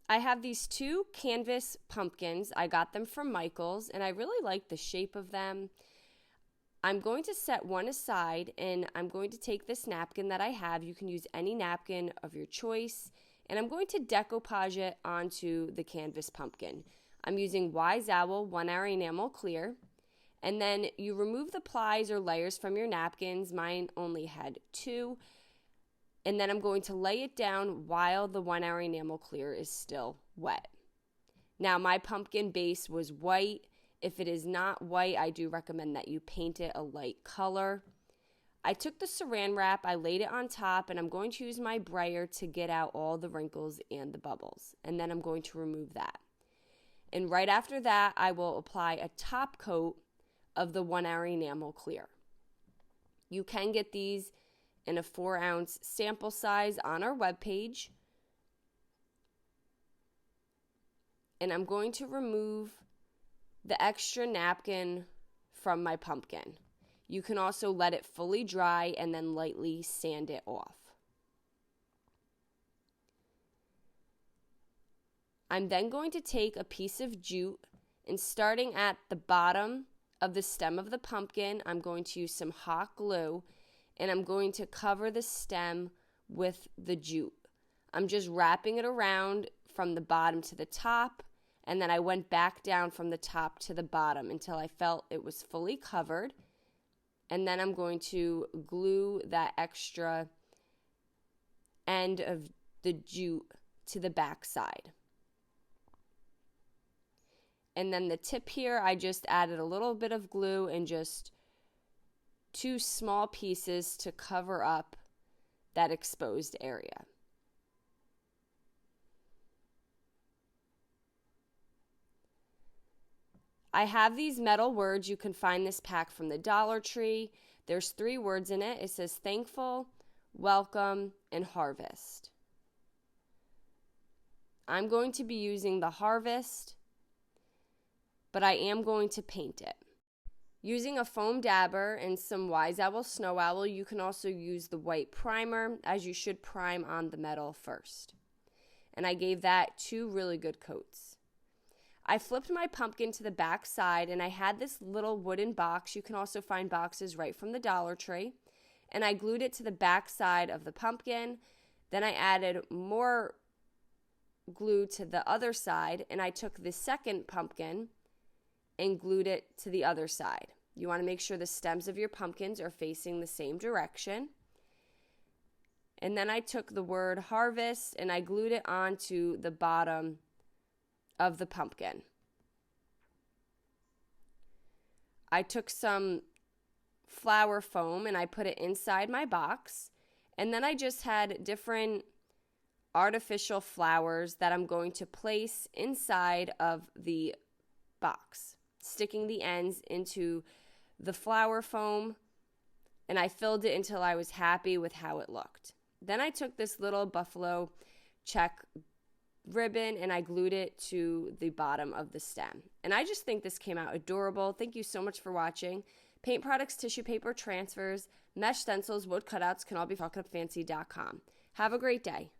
I have these two canvas pumpkins. I got them from Michael's, and I really like the shape of them. I'm going to set one aside, and I'm going to take this napkin that I have. You can use any napkin of your choice, and I'm going to decoupage it onto the canvas pumpkin. I'm using Wise Owl 1-hour enamel clear, and then you remove the plies or layers from your napkins. Mine only had 2. And then I'm going to lay it down while the 1-hour enamel clear is still wet. Now, my pumpkin base was white. If it is not white, I do recommend that you paint it a light color. I took the saran wrap, I laid it on top, and I'm going to use my brayer to get out all the wrinkles and the bubbles. And then I'm going to remove that. And right after that, I will apply a top coat of the 1-hour enamel clear. You can get these in a 4-ounce sample size on our webpage. And I'm going to remove the extra napkin from my pumpkin. You can also let it fully dry and then lightly sand it off. I'm then going to take a piece of jute, and starting at the bottom of the stem of the pumpkin, I'm going to use some hot glue, and I'm going to cover the stem with the jute. I'm just wrapping it around from the bottom to the top, and then I went back down from the top to the bottom until I felt it was fully covered. And then I'm going to glue that extra end of the jute to the back side. And then the tip here, I just added a little bit of glue and just 2 small pieces to cover up that exposed area. I have these metal words. You can find this pack from the Dollar Tree. There's 3 words in it. It says thankful, welcome, and harvest. I'm going to be using the harvest, but I am going to paint it. Using a foam dabber and some Wise Owl Snow Owl, you can also use the white primer, as you should prime on the metal first. And I gave that 2 really good coats. I flipped my pumpkin to the back side, and I had this little wooden box. You can also find boxes right from the Dollar Tree. And I glued it to the back side of the pumpkin. Then I added more glue to the other side, and I took the second pumpkin and glued it to the other side. You want to make sure the stems of your pumpkins are facing the same direction. And then I took the word harvest and I glued it onto the bottom of the pumpkin. I took some flower foam and I put it inside my box. And then I just had different artificial flowers that I'm going to place inside of the box, sticking the ends into the flower foam, and I filled it until I was happy with how it looked. Then I took this little buffalo check ribbon and I glued it to the bottom of the stem. And I just think this came out adorable. Thank you so much for watching. Paint products, tissue paper, transfers, mesh stencils, wood cutouts can all be found at fancy.com. Have a great day.